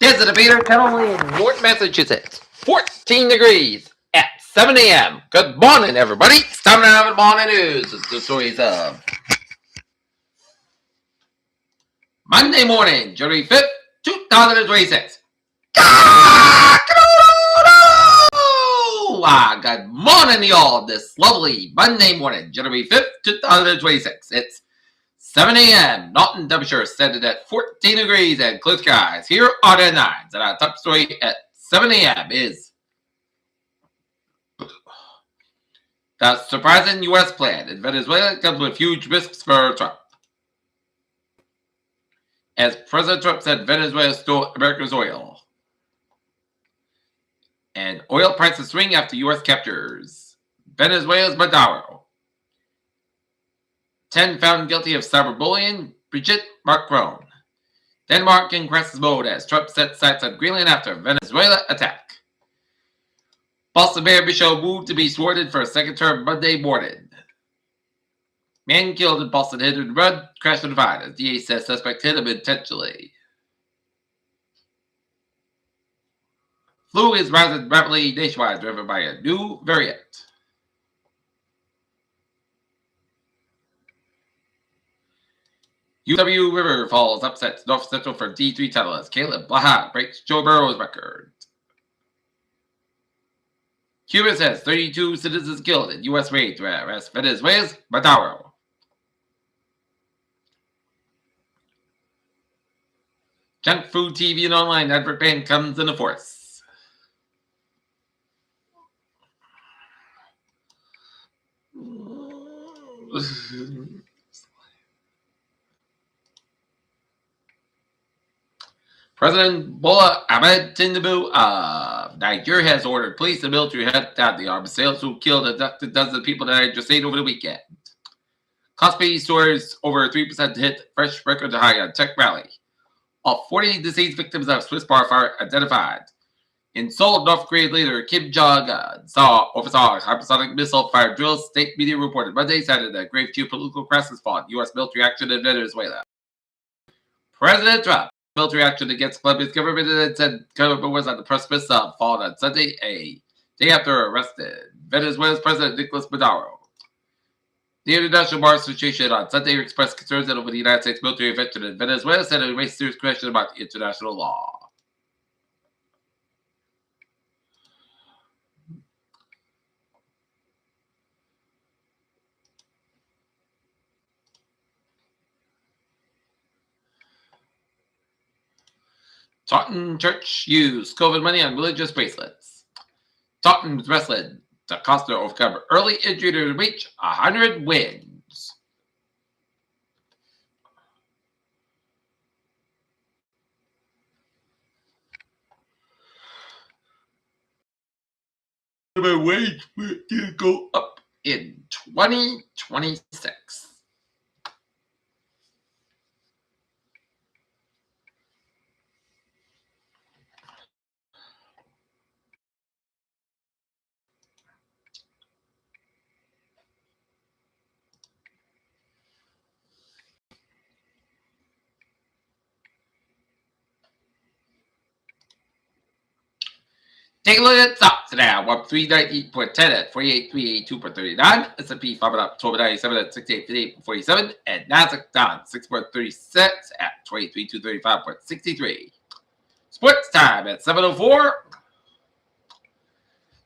Here's the debater currently in North Massachusetts. 14 degrees at 7 a.m. Good morning, everybody. It's time to have the morning news. It's the stories of Monday morning, January 5th, 2026. Good morning, y'all. This lovely Monday morning, January 5th, 2026. It's 7 a.m. Norton temperature set at 14 degrees and clear skies. Here are the nines. And our top story at 7 a.m. is the surprising U.S. plan in Venezuela comes with huge risks for Trump. As President Trump said, Venezuela stole America's oil. And oil prices swing after U.S. captures Venezuela's Maduro. 10 found guilty of cyberbullying, Brigitte Macron. Denmark in crisis mode as Trump sets sights on Greenland after Venezuela attack. Boston Mayor Michelle Wu to be sworn for a second term Monday morning. Man killed in Boston hit and run, crashed and fired as DA says suspect hit him intentionally. Flu is rising rapidly nationwide, driven by a new variant. UW River Falls upsets North Central for D3 title as Caleb Blaha breaks Joe Burrow's record. Cuba says 32 citizens killed in U.S. raid to arrest Venezuela's Maduro. Junk food TV and online advert ban comes into force. President Bola Ahmed Tinubu of Nigeria has ordered police and military to hunt down the armed assailants who killed and abducted dozens of people in Niger State over the weekend. Cosby stores over 3% hit fresh record high on Tech Rally. All 40 deceased victims of Swiss bar fire identified. In Seoul, North Korean leader Kim Jong-un oversaw hypersonic missile fire drills. State media reported Monday cited a grave geopolitical crisis fought U.S. military action in Venezuela. President Trump military action against Colombia's government and said government was on the precipice of falling on Sunday, a day after arrested Venezuela's President Nicolas Maduro. The International Bar Association on Sunday expressed concerns over the United States military intervention in Venezuela, said it raised serious questions about international law. Taunton Church used COVID money on religious bracelets. Taunton wrestling DaCosta overcome early injury to reach 100 wins. The wage will go up in 2026. Take a look at stocks now. Up 390.10 at 48,382.39. S&P 5 up 12.97 at 68.47. And Nasdaq down 6.36 at 23,235.63. Sports time at 7:04.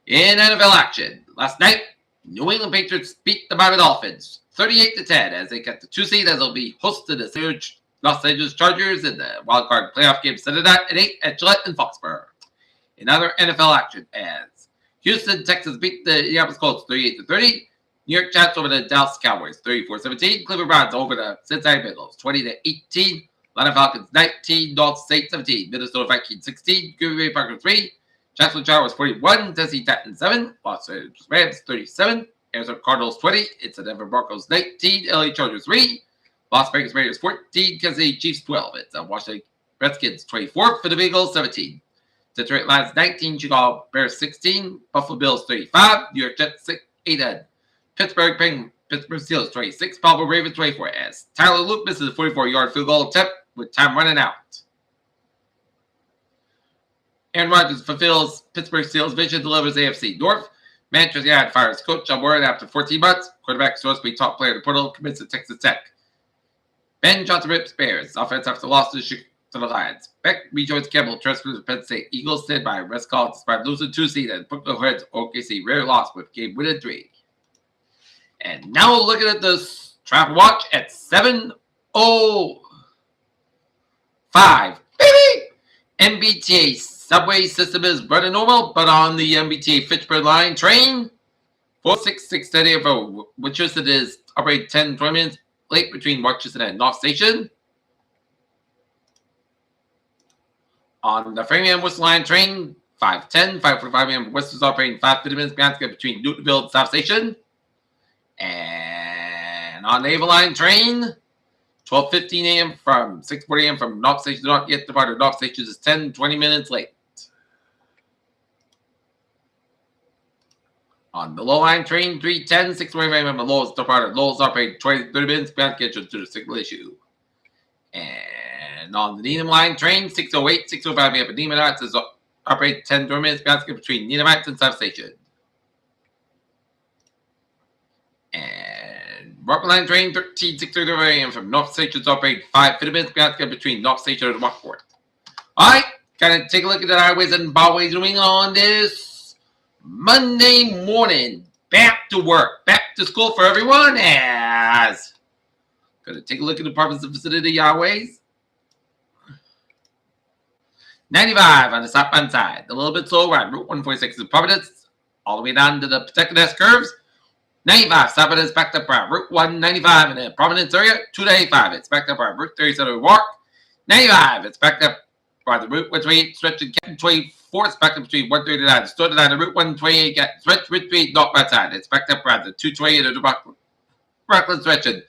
In NFL action, last night, New England Patriots beat the Miami Dolphins 38-10 as they get the 2 seed as they'll be hosted the Los Angeles Chargers in the wildcard playoff game Sunday night at 8 at Gillette and Foxborough. In other NFL action, as Houston, Texas beat the Indianapolis Colts 38-30. New York Jets over the Dallas Cowboys 34-17. Cleveland Browns over the Cincinnati Bengals 20-18. Atlanta Falcons 19. North State 17. Minnesota Vikings 16. Green Bay Packers 3. Jacksonville Jaguars 41. Tennessee Titans 7. Los Angeles Rams 37. Arizona Cardinals 20. It's the Denver Broncos 19. LA Chargers 3. Las Vegas Raiders 14. Kansas City Chiefs 12. It's the Washington Redskins 24. For the Eagles 17. Detroit Lions 19, Chicago Bears 16, Buffalo Bills 35, New York Jets 8, Pittsburgh Steelers 26, Baltimore Ravens 24. As Tyler Luke misses a 44-yard field goal attempt with time running out. Aaron Rodgers fulfills Pittsburgh Steelers' vision, delivers AFC North. Manchester United fires coach John Warren after 14 months. Quarterback supposed to be top player in the portal, commits to Texas Tech. Ben Johnson rips Bears. Offense after loss to the Lions. Beck rejoins Campbell, transfers to Penn State. Eagles stand by. Rest call despite losing 2 seed. And Brooklyn Hornets OKC rare loss with game winning 3. And now we're looking at this traffic watch at 7:05. Baby! MBTA subway system is running normal, but on the MBTA Fitchburg line train, 46630 for Winchester is operating 10-20 minutes late between Rochester and North Station. On the Framingham West Line train, 5:10, 5:45 a.m. West is operating 5:50 minutes between Newtonville and South Station. And on the Ava Line train, 12:15 a.m. from 6:40 a.m. from Knox Station to not yet departed. Knox Station is 10-20 minutes late. On the Low Line train, 3:10, 6:45 a.m. from Lowell's departed. Lowell's operating 20-30 minutes to the signal issue. And on the Needham Line train, 6:08, 6:05 a.m. from Needham Heights is operating 10-20 minutes between Needham Heights and South Station. And Rockland Line train 13:6:30 a.m. from North Station is operating 5:50 minutes between North Station and Rockport. Alright, gotta take a look at the highways and byways doing on this Monday morning. Back to work, back to school for everyone as gonna take a look at the departments of vicinity highways. 95 on the southbound side, a little bit slow on Route 146 in Providence, all the way down to the Pawtucket curves. 95 southbound is backed up around Route 195 in the Providence area. 295 it's backed up around Route 37 Walk. 95 it's backed up by the Route 128 stretch and Canton 24 it's backed up between 139 and 39 and Route 128 stretch Route 3 northbound side. It's backed up around the 228 and the Rockland stretch and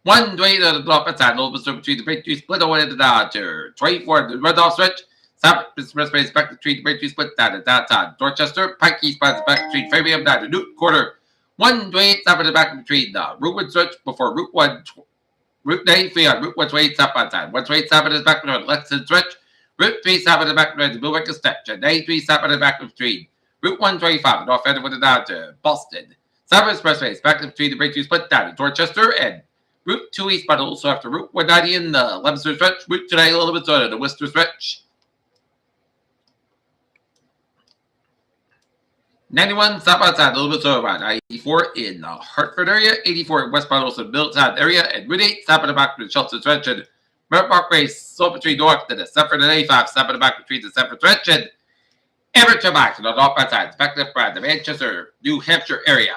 128 on the northbound side. A little bit between the Breakthrough split away to the Dodger. 24 the Rudolph stretch. South Expressway is back between the Breakthrough split down to downtown. Dorchester. Pike East is back between Framingham down to Newton Quarter. 128 south of the back between the Route 1 stretch before Route 93 on Route 128 southbound side. 128 south of the back between Lexington stretch. Route 3 south of the back between the Milwaukee stretch. And 93 south of the back between Route 125 north end with it down to Boston. South Expressway is back between the Breakthrough split down to Dorchester and Route 2 eastbound also after Route 190 in the Leominster stretch. Route 2 a little bit shorter, the Worcester stretch. 91 southbound side, a little bit slower around 84 in the Hartford area, 84 in westbound also Middletown area, and Route 8 south of the back between Shelton Stretch and Merritt Parkway, slow between North to the Sanford and 85 south of the back between the Sanford Stretch and Everett back to the northbound side, back to the Manchester, New Hampshire area.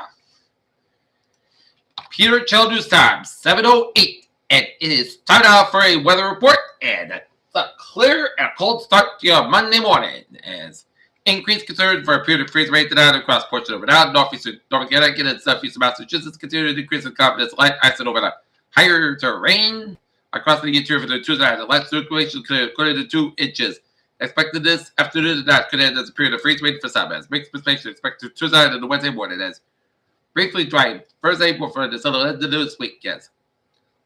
Peter Chell News Time, 7:08, and it is time now for a weather report, and it's a clear and cold start to your Monday morning as increased concern for a period of freeze rate tonight across portions of Rhode Island, northeastern North Connecticut, and southeastern Massachusetts. Continue to decrease in confidence, light ice over the higher terrain across the interior of the Tuesday night. The light circulation could according to 2 inches. Expected this afternoon and that could end as a period of freeze rate for some. As mixed precipitation expected Tuesday night and the Wednesday morning as briefly dry. Thursday for the southern end of this week. Yes.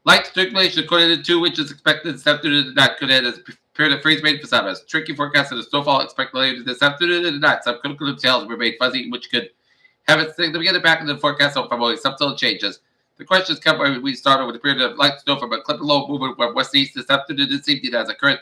Light circulation according to 2 inches expected this afternoon and that could end as a period of freeze rate for some. As tricky forecast of the snowfall expected later this afternoon and tonight. Some critical details remain fuzzy, which could have its significant impact in the forecast of probably some subtle changes. The questions come when we start with a period of light snow from a clip low movement from west east this afternoon this evening as a current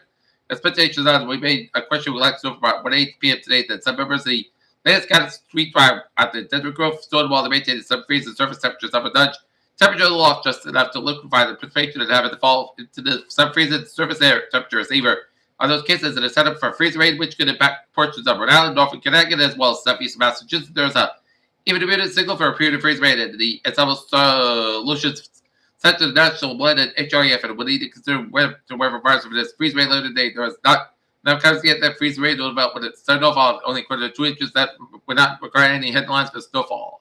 expectations as we made a question with light snow from about 1:08 p.m. today that some members of the latest kind of street drive at the Denver Grove Stonewall to maintain some freeze and surface temperatures up a nudge. Temperature a little off just enough to liquefy the precipitation and have it fall into the sub-freezing surface air temperatures. Either on those cases that are set up for freeze rain, which could impact portions of Rhode Island, Norfolk, Connecticut, as well as southeast Massachusetts. There's a even a signal for a period of freeze rain, and it's almost solutions sent to the National Blend and HREF, and we need to consider wherever parts of this freeze rain later today. There is not enough time to get that freeze rain about when it started off only according to 2 inches. That would not require any headlines for snowfall.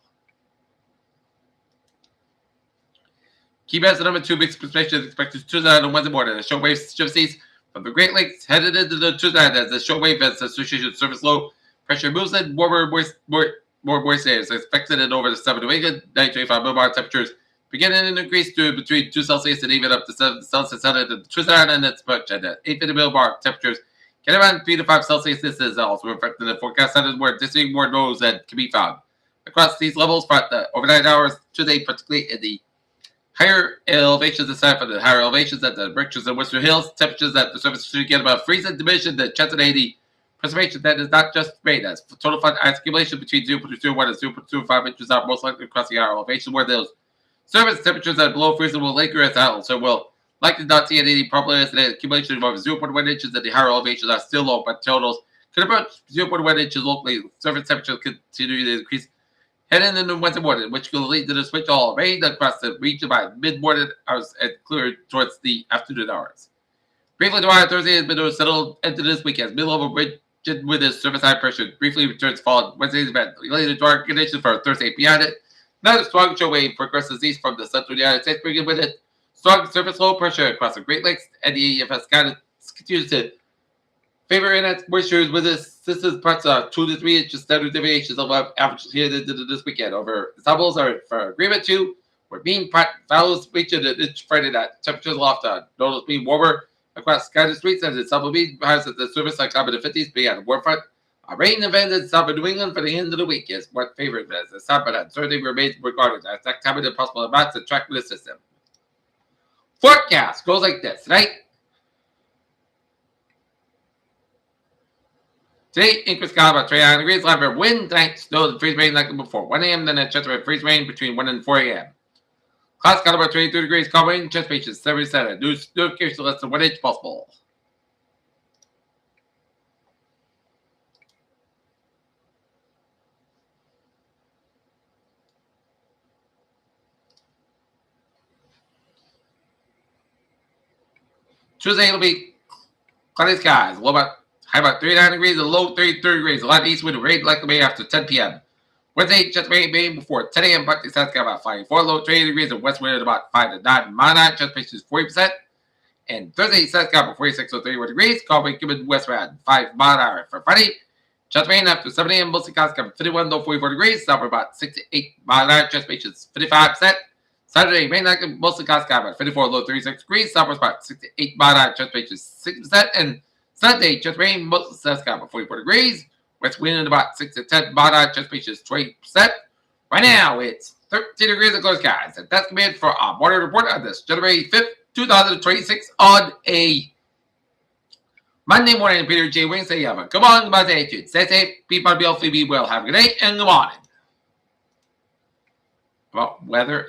Key mass number 2 mixed precipitation is expected Tuesday night on Wednesday morning. The show wave shifts from the Great Lakes headed into the Tuesday night as the show wave as association surface low pressure moves in. More moist air is expected in over the 7 New England. 925 millibar temperatures beginning to increase to between 2 Celsius and even up to 7 Celsius on the Tuesday night, and it's much at 850 millibar temperatures Get around 3 to 5 Celsius. This is also reflected in the forecast centers where distinct more lows that can be found. Across these levels for the overnight hours today, particularly in the higher elevations aside from the higher elevations at the Berkshires and Western Hills, temperatures at the surface should get about freezing, diminishing the chance of the precipitation that is not just rain. As total fund ice accumulation between 0.21 and 0.25 inches are most likely across the higher elevation where those surface temperatures that are below freezing will linger as well. So we'll likely not see any problem as the accumulation of over 0.1 inches at the higher elevations are still low, but totals could approach 0.1 inches locally. Surface temperatures continue to increase heading into Wednesday morning, which will lead to the switch all rain across the region by mid-morning hours and clear towards the afternoon hours. Briefly tomorrow, Thursday has been settled into this week as middle-level rigid with its surface high pressure briefly returns following Wednesday's event. Related dark conditions for Thursday beyond it. Another strong show wave progresses east from the central United States, bringing with it strong surface low pressure across the Great Lakes, and the EFS continues to favor inlet moisture with this is parts of 2 to 3 inches standard deviations above average here this weekend. Over samples are for agreement to where mean values reaching an inch Friday night. Temperatures aloft noticeably warmer across Sky streets and the summer mean highs at the surface like up in the 50s, being at the warm front. A rain event in southern New England for the end of the week is what favored as the sun, but uncertainty remains regarded as that time of the possible amounts to track with the system. Forecast goes like this, right? Today, increase sky about 29 degrees. However, wind, tonight, snow, and freeze rain like before 1 a.m. Then a chance of freeze rain between 1 and 4 a.m. Clouds got about 22 degrees. Calm rain, chance patches 77. News notification less than 1 inch possible. Tuesday it'll be cloudy skies. Low about high about 39 degrees and low 33 degrees. A lot of east wind rain likely May after 10 p.m. Wednesday, just rain before 10 a.m. Buckley South got about 54, low 20 degrees, and west wind at about 5 to 9. Monarch, just patches 40%. And Thursday, South got about 46 or 31 degrees. Calm wind given west around 5 mile an hour. For Friday, just rain after 7 a.m. Mostly clouds got 51, low 44 degrees. South about 68 mile an hour, just patches 55%. Saturday, rain likely mostly clouds got about 54, low 36 degrees. South about 68 mile an hour, just patches 60%. And Sunday, just rain, mostly clouds got about 44 degrees. West wind at about 6 to 10 mile an hour, just patches 20%. Right now, it's 13 degrees of clear skies. And that's command for our morning report on this January 5th, 2026 on a Monday morning. Peter J. Wing say, have a good morning, my attitude. Stay safe, be healthy, be well. Have a good day and good morning. Well, weather